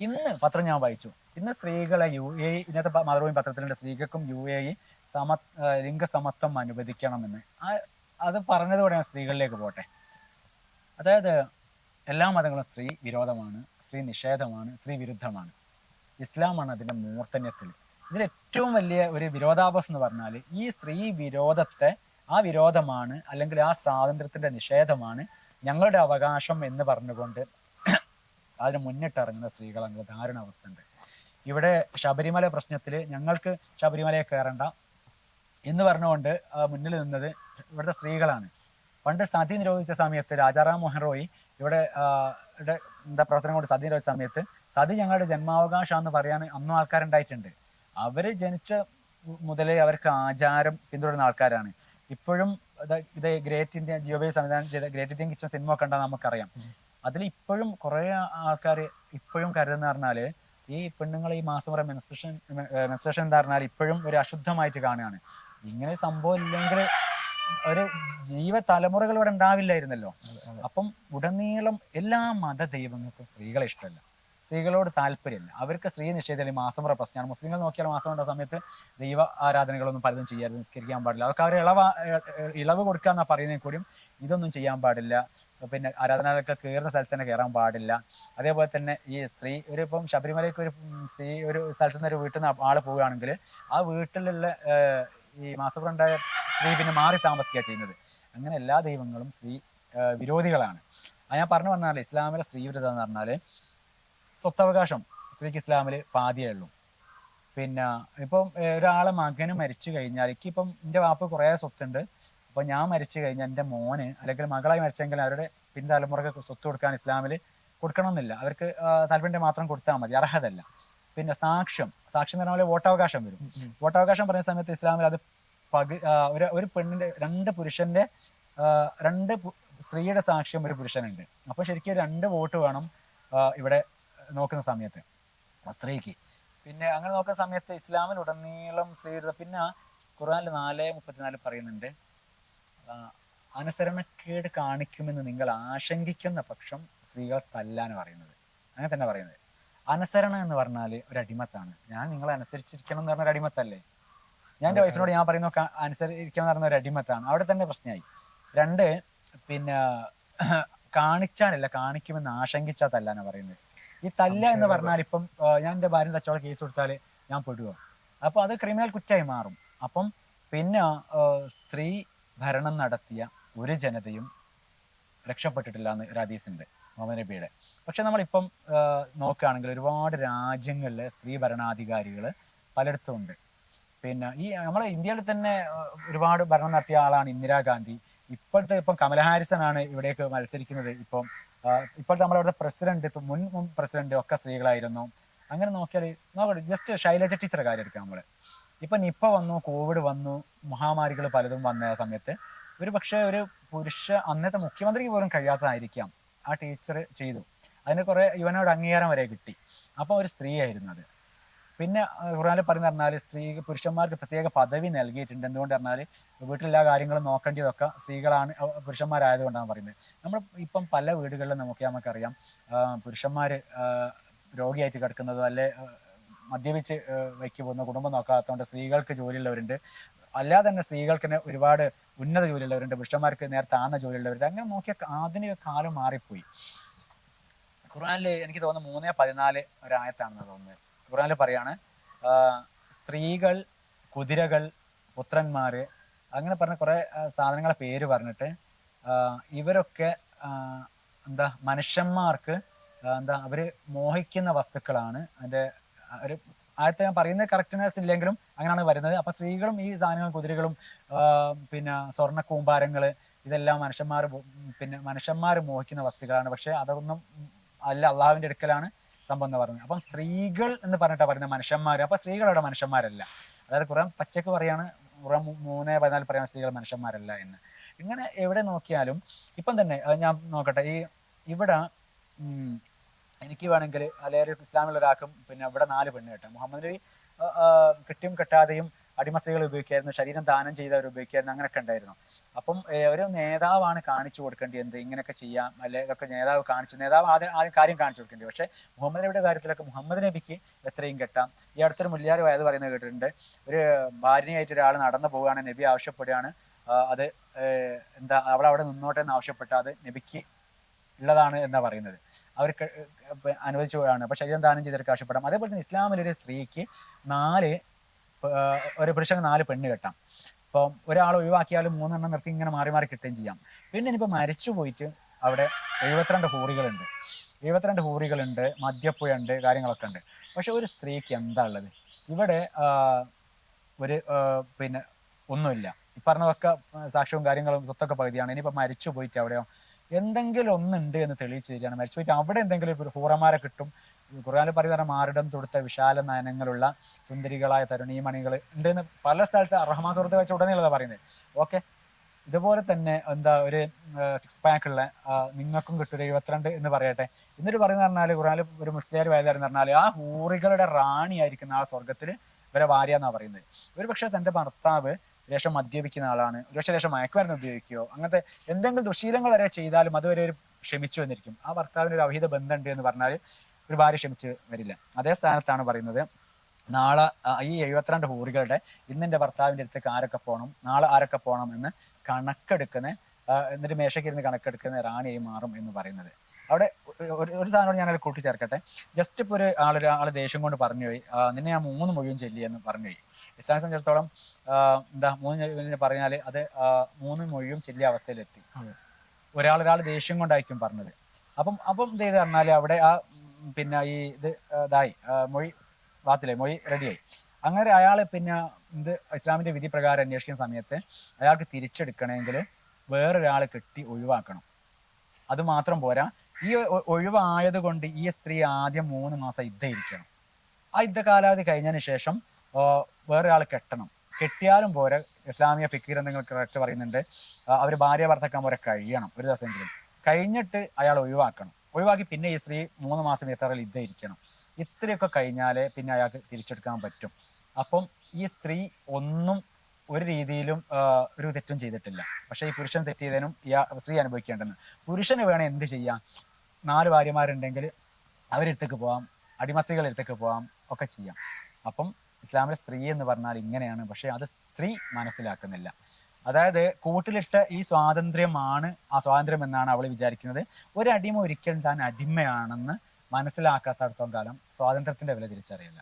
ഇന്ന് പത്രം ഞാൻ വായിച്ചു. ഇന്ന് സ്ത്രീകളെ ഇന്നത്തെ മാതൃഭൂമി പത്രത്തിലുണ്ട്, സ്ത്രീകൾക്കും UAE ലിംഗസമത്വം അനുവദിക്കണമെന്ന്. അത് പറഞ്ഞതോടെയാണ് സ്ത്രീകളിലേക്ക് പോട്ടെ. അതായത് എല്ലാ മതങ്ങളും സ്ത്രീ വിരോധമാണ്, സ്ത്രീ നിഷേധമാണ്, സ്ത്രീ വിരുദ്ധമാണ്. ഇസ്ലാമാണ് അതിൻ്റെ മൂർധന്യത്തിൽ. ഇതിൽ ഏറ്റവും വലിയ ഒരു വിരോധാഭാസം എന്ന് പറഞ്ഞാൽ ഈ സ്ത്രീ വിരോധത്തെ, ആ വിരോധമാണ് അല്ലെങ്കിൽ ആ സ്വാതന്ത്ര്യത്തിൻ്റെ നിഷേധമാണ് ഞങ്ങളുടെ അവകാശം എന്ന് പറഞ്ഞുകൊണ്ട് അതിന് മുന്നിട്ടിറങ്ങുന്ന സ്ത്രീകൾ അങ്ങനെ ദാരുണാവസ്ഥ ഉണ്ട്. ഇവിടെ ശബരിമല പ്രശ്നത്തിൽ ഞങ്ങൾക്ക് ശബരിമലയെ കയറണ്ട എന്ന് പറഞ്ഞുകൊണ്ട് മുന്നിൽ നിന്നത് ഇവിടുത്തെ സ്ത്രീകളാണ്. പണ്ട് സതി നിരോധിച്ച സമയത്ത് രാജാറാം മോഹൻ റോയ് ഇവിടെ പ്രവർത്തനം കൊണ്ട് സതി നിരോധിച്ച സമയത്ത് സതി ഞങ്ങളുടെ ജന്മാവകാശമാണെന്ന് പറയാൻ അന്നും ആൾക്കാരുണ്ടായിട്ടുണ്ട്. അവര് ജനിച്ച മുതലേ അവർക്ക് ആചാരം പിന്തുടരുന്ന ആൾക്കാരാണ്. ഇപ്പോഴും ഇത് ഗ്രേറ്റ് ഇന്ത്യ ജിയോബേസ് സംവിധാനം ചെയ്ത ഗ്രേറ്റ് ഇന്ത്യൻ കിച്ചൺ സിനിമ ഒക്കെ ഉണ്ടാകും നമുക്കറിയാം. അതിൽ ഇപ്പോഴും കുറെ ആൾക്കാർ ഇപ്പോഴും കരുതുന്ന പറഞ്ഞാല് ഈ പെണ്ണുങ്ങൾ ഈ മാസമുറ മെൻസ്ട്രേഷൻ എന്താ പറഞ്ഞാൽ ഇപ്പോഴും ഒരു അശുദ്ധമായിട്ട് കാണുകയാണ്. ഇങ്ങനെ സംഭവം ഇല്ലെങ്കിൽ ഒരു തലമുറകൾ ഇവിടെ ഉണ്ടാവില്ലായിരുന്നല്ലോ. അപ്പം ഉടനീളം എല്ലാ മത ദൈവങ്ങൾക്കും സ്ത്രീകളെ ഇഷ്ടമല്ല, സ്ത്രീകളോട് താല്പര്യമില്ല. അവർക്ക് സ്ത്രീ നിഷേധം മാസമുറ പ്രശ്നമാണ്. മുസ്ലിങ്ങൾ നോക്കിയാൽ മാസമുറ സമയത്ത് ദൈവ ആരാധനകളൊന്നും പലതും ചെയ്യരുത്, നിസ്കരിക്കാൻ പാടില്ല. അതൊക്കെ അവർ ഇളവ് കൊടുക്കുക എന്നാ പറയുന്നതിൽ കൂടിയും ഇതൊന്നും ചെയ്യാൻ പാടില്ല. പിന്നെ ആരാധനകളൊക്കെ കയറുന്ന സ്ഥലത്ത് തന്നെ കയറാൻ പാടില്ല. അതേപോലെ തന്നെ ഈ സ്ത്രീ ഇപ്പം ശബരിമലയ്ക്ക് ഒരു സ്ത്രീ ഒരു സ്ഥലത്ത് നിന്ന് ഒരു വീട്ടിൽ നിന്ന് ആള് പോവുകയാണെങ്കിൽ ആ വീട്ടിലുള്ള ഈ മാസമുണ്ടായ സ്ത്രീ പിന്നെ മാറി താമസിക്കുക ചെയ്യുന്നത്. അങ്ങനെ എല്ലാ ദൈവങ്ങളും സ്ത്രീ വിരോധികളാണ്. ഞാൻ പറഞ്ഞു പറഞ്ഞാൽ ഇസ്ലാമിലെ സ്ത്രീ വിരുദ്ധം എന്ന് പറഞ്ഞാൽ സ്വത്തവകാശം സ്ത്രീക്ക് ഇസ്ലാമിൽ പാതിയേ ഉള്ളൂ. പിന്നെ ഇപ്പം ഒരാളെ മകന് മരിച്ചു കഴിഞ്ഞാൽ എനിക്കിപ്പം എൻ്റെ വാപ്പ് കുറേ സ്വത്തുണ്ട്, അപ്പോൾ ഞാൻ മരിച്ചു കഴിഞ്ഞാൽ എൻ്റെ മോന് അല്ലെങ്കിൽ മകളായി മരിച്ചെങ്കിൽ അവരുടെ പിൻതലമുറക്ക് സ്വത്ത് കൊടുക്കാൻ ഇസ്ലാമിൽ കൊടുക്കണമെന്നില്ല. അവർക്ക് താല്പര്യം മാത്രം കൊടുത്താൽ മതി, അർഹതല്ല. പിന്നെ സാക്ഷ്യം എന്ന് പറഞ്ഞാൽ വോട്ടവകാശം വരും. വോട്ടവകാശം പറയുന്ന സമയത്ത് ഇസ്ലാമിൽ അത് ഒരു പെണ്ണിന്റെ രണ്ട് സ്ത്രീയുടെ സാക്ഷ്യം ഒരു പുരുഷനുണ്ട്. അപ്പൊ ശരിക്കും 2 വോട്ട് വേണം ഇവിടെ നോക്കുന്ന സമയത്ത് സ്ത്രീക്ക്. പിന്നെ അങ്ങനെ നോക്കുന്ന സമയത്ത് ഇസ്ലാമിൽ ഉടനീളം സ്ത്രീയുടെ പിന്നെ ഖുർആനിൽ 4:34 പറയുന്നുണ്ട്, അനുസരണക്കേട് കാണിക്കുമെന്ന് നിങ്ങൾ ആശങ്കിക്കുന്ന പക്ഷം സ്ത്രീകൾ തല്ലാൻ പറയുന്നത്. അങ്ങനെ തന്നെ പറയുന്നത്. അനുസരണം എന്ന് പറഞ്ഞാൽ ഒരു അടിമത്താണ്. ഞാൻ നിങ്ങളെ അനുസരിച്ചിരിക്കണം എന്ന് പറഞ്ഞ ഒരു അടിമത്തല്ലേ? ഞാൻ എൻ്റെ വൈഫിനോട് ഞാൻ പറയുന്ന അനുസരിക്കണം എന്ന് പറഞ്ഞ ഒരു അടിമത്താണ്. അവിടെ തന്നെ പ്രശ്നമായി. 2 പിന്നെ കാണിച്ചാലല്ല, കാണിക്കുമെന്ന് ആശങ്കിച്ചാൽ തല്ലാനാണ് പറയുന്നത്. ഈ തല്ല എന്ന് പറഞ്ഞാൽ ഇപ്പം ഞാൻ എൻ്റെ ഭാര്യ തച്ചോളം കേസ് കൊടുത്താൽ ഞാൻ പെടുക, അപ്പൊ അത് ക്രിമിനൽ കുറ്റമായി മാറും. അപ്പം പിന്നെ സ്ത്രീ ഭരണം നടത്തിയ ഒരു ജനതയും രക്ഷപ്പെട്ടിട്ടില്ല എന്ന് ഒരു ഹദീസുണ്ട് മുഹമ്മദ് നബിയുടെ. പക്ഷെ നമ്മളിപ്പം നോക്കുകയാണെങ്കിൽ ഒരുപാട് രാജ്യങ്ങളിലെ സ്ത്രീ ഭരണാധികാരികൾ പലയിടത്തും ഉണ്ട്. പിന്നെ ഈ നമ്മളെ ഇന്ത്യയിൽ തന്നെ ഒരുപാട് ഭരണം നടത്തിയ ആളാണ് ഇന്ദിരാഗാന്ധി. ഇപ്പം കമല ഹാരിസൺ ആണ് ഇവിടേക്ക് മത്സരിക്കുന്നത്. ഇപ്പോഴത്തെ നമ്മളവിടെ പ്രസിഡന്റ്, മുൻ പ്രസിഡന്റ് ഒക്കെ സ്ത്രീകളായിരുന്നു. അങ്ങനെ നോക്കിയാൽ നോക്കട്ടെ, ജസ്റ്റ് ശൈലജ ടീച്ചറെ കാര്യം എടുക്കാം. നമ്മൾ ഇപ്പൊ നിപ്പ വന്നു, കോവിഡ് വന്നു, മഹാമാരികൾ പലതും വന്ന സമയത്ത് ഒരു പക്ഷെ ഒരു അന്നത്തെ മുഖ്യമന്ത്രിക്ക് പോലും കഴിയാത്തതായിരിക്കാം ആ ടീച്ചർ ചെയ്തു. അതിന് കുറെ യുവനോട് അംഗീകാരം വരെ കിട്ടി. അപ്പൊ ഒരു സ്ത്രീ ആയിരുന്നു അത്. പിന്നെ ഖുർആനിൽ പറഞ്ഞു പറഞ്ഞാൽ പുരുഷന്മാർക്ക് പ്രത്യേക പദവി നൽകിയിട്ടുണ്ട്. എന്തുകൊണ്ട് പറഞ്ഞാൽ വീട്ടിലെല്ലാ കാര്യങ്ങളും നോക്കേണ്ടതൊക്കെ സ്ത്രീകളാണ്, പുരുഷന്മാരായതുകൊണ്ടാണ് പറയുന്നത്. നമ്മൾ ഇപ്പം പല വീടുകളിലും നമുക്കറിയാം പുരുഷന്മാർ രോഗിയായിട്ട് കിടക്കുന്നതോ അല്ലെ മദ്യപിച്ച് വയ്ക്ക് പോകുന്ന, കുടുംബം നോക്കാത്തതുകൊണ്ട് സ്ത്രീകൾക്ക് ജോലിയുള്ളവരുണ്ട്. അല്ലാതെ തന്നെ സ്ത്രീകൾക്ക് തന്നെ ഒരുപാട് ഉന്നത ജോലിയുള്ളവരുണ്ട്, പുരുഷന്മാർക്ക് നേരെ താഴ്ന്ന ജോലിയുള്ളവരുണ്ട്. അങ്ങനെ നോക്കിയ ആധുനിക കാലം മാറിപ്പോയി. ഖുർആനിൽ എനിക്ക് തോന്നുന്നു 3:14 ഒരായത്താണെന്ന് തോന്നുന്നത്. ഖുർആനിൽ പറയാണ്, സ്ത്രീകൾ, കുതിരകൾ, പുത്രന്മാര്, അങ്ങനെ പറഞ്ഞ കുറെ സാധനങ്ങളെ പേര് പറഞ്ഞിട്ട് ഇവരൊക്കെ മനുഷ്യന്മാർക്ക് അവര് മോഹിക്കുന്ന വസ്തുക്കളാണ്. അതിന്റെ ഒരു ആയത്തെ ഞാൻ പറയുന്നത് കറക്റ്റ്നെസ് ഇല്ലെങ്കിലും അങ്ങനെയാണ് വരുന്നത്. അപ്പൊ സ്ത്രീകളും ഈ സാധനങ്ങളും കുതിരകളും പിന്നെ സ്വർണ്ണ കൂമ്പാരങ്ങള് ഇതെല്ലാം മനുഷ്യന്മാർ മോഹിക്കുന്ന വസ്തുക്കളാണ്. പക്ഷെ അതൊന്നും അല്ല, അള്ളാഹുവിന്റെ അടുക്കലാണ് സംഭവം എന്ന് പറയുന്നത്. അപ്പം സ്ത്രീകൾ എന്ന് പറഞ്ഞിട്ടാണ് പറയുന്നത് മനുഷ്യന്മാർ. അപ്പൊ സ്ത്രീകളവിടെ മനുഷ്യന്മാരല്ല. അതായത് ഖുർആൻ പച്ചക്ക് പറയാണ്, ഖുർആൻ 3:14 പറയാണ് സ്ത്രീകൾ മനുഷ്യന്മാരല്ല എന്ന്. ഇങ്ങനെ എവിടെ നോക്കിയാലും ഇപ്പം തന്നെ ഞാൻ നോക്കട്ടെ, ഇവിടെ എനിക്ക് വേണമെങ്കിൽ അല്ലെങ്കിൽ ഇസ്ലാമിലുള്ള ഒരാൾക്കും പിന്നെ ഇവിടെ 4 പെണ്ണ് കെട്ടാം. മുഹമ്മദ് നബി കെട്ടിയും കെട്ടാതെയും അടിമ സ്ത്രീകൾ ഉപയോഗിക്കായിരുന്നു, ശരീരം ദാനം ചെയ്തവർ ഉപയോഗിക്കായിരുന്നു, അങ്ങനെയൊക്കെ ഉണ്ടായിരുന്നു. അപ്പം ഒരു നേതാവാണ് കാണിച്ചു കൊടുക്കേണ്ടത് എന്ത് ഇങ്ങനെയൊക്കെ ചെയ്യാം, അല്ലെ ഇതൊക്കെ നേതാവ് ആദ്യം കാര്യം കാണിച്ചു കൊടുക്കേണ്ടത്. പക്ഷേ മുഹമ്മദ് നബിയുടെ കാര്യത്തിലൊക്കെ മുഹമ്മദ് നബിക്ക് എത്രയും കെട്ടാം. ഈ അടുത്തൊരു മുല്യാർ വയത് പറയുന്നത് കേട്ടിട്ടുണ്ട്, ഒരു ഭാര്യയായിട്ട് ഒരാൾ നടന്നു പോവുകയാണ്, നബി ആവശ്യപ്പെടുകയാണ് അത് എന്താ അവിടെ നിന്നോട്ടെ എന്ന് ആവശ്യപ്പെട്ട അത് നബിക്ക് ഉള്ളതാണ് എന്നാ പറയുന്നത്. അവർക്ക് അനുവദിച്ചു പോയാണ്, അപ്പൊ ശരീരം ദാനം ചെയ്തവർക്ക് ആവശ്യപ്പെടാം. അതേപോലെ തന്നെ ഇസ്ലാമിലൊരു സ്ത്രീക്ക് ഒരു പുരുഷന് 4 പെണ്ണ് കെട്ടാം. ഇപ്പം ഒരാൾ ഒഴിവാക്കിയാലും 3 എണ്ണം നിർത്തി ഇങ്ങനെ മാറി മാറി കിട്ടുകയും ചെയ്യാം. പിന്നെ ഇനിയിപ്പോൾ മരിച്ചു പോയിട്ട് അവിടെ 72 ഹൂറികളുണ്ട്, 72 ഹൂറികളുണ്ട്, മദ്യപ്പുഴയുണ്ട്, കാര്യങ്ങളൊക്കെ ഉണ്ട്. പക്ഷെ ഒരു സ്ത്രീക്ക് എന്താ ഉള്ളത് ഇവിടെ? ഒരു പിന്നെ ഒന്നുമില്ല. ഈ പറഞ്ഞതൊക്കെ സാക്ഷ്യവും കാര്യങ്ങളും സ്വത്തൊക്കെ പകുതിയാണ്. ഇനിയിപ്പോൾ മരിച്ചു പോയിട്ട് അവിടെയോ എന്തെങ്കിലും ഒന്നുണ്ട് എന്ന് തെളിയിച്ചു തരികയാണ്. മരിച്ചു പോയിട്ട് അവിടെ എന്തെങ്കിലും ഹൂറമാരെ കിട്ടും. ഖുർആനിൽ പറയുന്ന മാറിടം തൊടുത്ത വിശാല നയനങ്ങളുള്ള സുന്ദരികളായ തരുണീമണികൾ ഉണ്ട് എന്ന് പല സ്ഥലത്ത് റഹ്മാൻ സുഹൃത്ത് വെച്ച് ഉടനെയുള്ളതാണ് പറയുന്നത്. ഓക്കെ, ഇതുപോലെ തന്നെ എന്താ ഒരു 6 പാക്ക് ഉള്ള നിങ്ങൾക്കും കിട്ടും 72 എന്ന് പറയട്ടെ. എന്നിട്ട് പറയുന്നത് പറഞ്ഞാൽ ഖുർആനിൽ ഒരു മുസ്ലിം വേദന പറഞ്ഞാൽ ആ ഹൂറികളുടെ റാണിയായിരിക്കുന്ന ആ സ്വർഗത്തിൽ ഇവരെ ഭാര്യ എന്നാണ് പറയുന്നത്. ഒരു പക്ഷേ തന്റെ ഭർത്താവ് ലേശം മദ്യപിക്കുന്ന ആളാണ്, ഒരുപക്ഷെ ലേശം മയക്കുമരുന്ന് ഉപയോഗിക്കുകയോ അങ്ങനത്തെ എന്തെങ്കിലും ദുശീലങ്ങൾ വരെ ചെയ്താലും അതുവരെ ഒരു ക്ഷമിച്ചു വന്നിരിക്കും. ആ ഭർത്താവിന് ഒരു അവിഹിത ബന്ധമുണ്ട് എന്ന് പറഞ്ഞാൽ ഒരു ഭാര്യ ക്ഷമിച്ച് വരില്ല. അതേ സ്ഥാനത്താണ് പറയുന്നത് നാളെ ഈ 72 ഹൂറികളുടെ ഇന്നെന്റെ ഭർത്താവിന്റെ അടുത്തേക്ക് ആരൊക്കെ പോകണം, നാളെ ആരൊക്കെ പോകണം എന്ന് കണക്കെടുക്കുന്ന എന്നിട്ട് മേശയ്ക്കിരുന്ന് കണക്കെടുക്കുന്ന റാണിയായി മാറും എന്ന് പറയുന്നത്. അവിടെ ഒരു സാധനം ഞാൻ കൂട്ടിച്ചേർക്കട്ടെ. ജസ്റ്റ് ഇപ്പോൾ ഒരാള് ദേഷ്യം കൊണ്ട് പറഞ്ഞു പോയി, നിന്നെ ഞാൻ 3 മൊഴിയും ചൊല്ലിയെന്ന് പറഞ്ഞു പോയി. ഇസ്ലാമിനെ സംബന്ധിച്ചിടത്തോളം എന്താ 3 പറഞ്ഞാൽ അത് 3 മൊഴിയും ചെല്ലിയ അവസ്ഥയിലെത്തി. ഒരാൾ ദേഷ്യം കൊണ്ടായിരിക്കും പറഞ്ഞത്. അപ്പം ഇത് ചെയ്ത് പറഞ്ഞാൽ അവിടെ പിന്നെ ഈ ഇതായി മൊഴി മൊഴി റെഡിയായി. അങ്ങനെ അയാളെ പിന്നെ ഇസ്ലാമിന്റെ വിധി പ്രകാരം അന്വേഷിക്കുന്ന സമയത്ത് അയാൾക്ക് തിരിച്ചെടുക്കണമെങ്കിൽ വേറൊരാളെ കെട്ടി ഒഴിവാക്കണം. അത് മാത്രം പോരാ, ഈ ഒഴിവായത് കൊണ്ട് ഈ സ്ത്രീ ആദ്യം 3 മാസം ഇരിക്കണം. ആ കാലാവധി കഴിഞ്ഞതിന് ശേഷം വേറൊരാൾ കെട്ടണം. കെട്ടിയാലും പോരെ, ഇസ്ലാമിക ഫിഖ് ഗ്രന്ഥങ്ങൾ കറക്റ്റ് പറയുന്നുണ്ട്, അവർ ഭാര്യ ഭർത്താക്കാൻ പോരെ കഴിയണം ഒരു ദിവസമെങ്കിലും. കഴിഞ്ഞിട്ട് അയാൾ ഒഴിവാക്കി പിന്നെ ഈ സ്ത്രീ 3 മാസം എത്ര ഇരിക്കണം. ഇത്രയൊക്കെ കഴിഞ്ഞാലേ പിന്നെ അയാൾക്ക് തിരിച്ചെടുക്കാൻ പറ്റും. അപ്പം ഈ സ്ത്രീ ഒരു രീതിയിലും ഒരു തെറ്റും ചെയ്തിട്ടില്ല. പക്ഷെ ഈ പുരുഷൻ തെറ്റ് ചെയ്തതിനും സ്ത്രീ അനുഭവിക്കേണ്ടെന്ന്. പുരുഷന് വേണേൽ എന്ത് ചെയ്യാം, 4 ഭാര്യമാരുണ്ടെങ്കിൽ അവരെടുത്തേക്ക് പോവാം, അടിമസ്ത്രീകൾ എടുത്തേക്ക് പോവാം, ഒക്കെ ചെയ്യാം. അപ്പം ഇസ്ലാമിലെ സ്ത്രീ എന്ന് പറഞ്ഞാൽ ഇങ്ങനെയാണ്. പക്ഷെ അത് സ്ത്രീ മനസ്സിലാക്കുന്നില്ല. അതായത് കൂട്ടിലിട്ട ഈ സ്വാതന്ത്ര്യമാണ് ആ സ്വാതന്ത്ര്യം എന്നാണ് അവൾ വിചാരിക്കുന്നത്. ഒരു അടിമ ഒരിക്കലും താൻ അടിമയാണെന്ന് മനസ്സിലാക്കാത്തടത്തോളം കാലം സ്വാതന്ത്ര്യത്തിന്റെ വില തിരിച്ചറിയില്ല.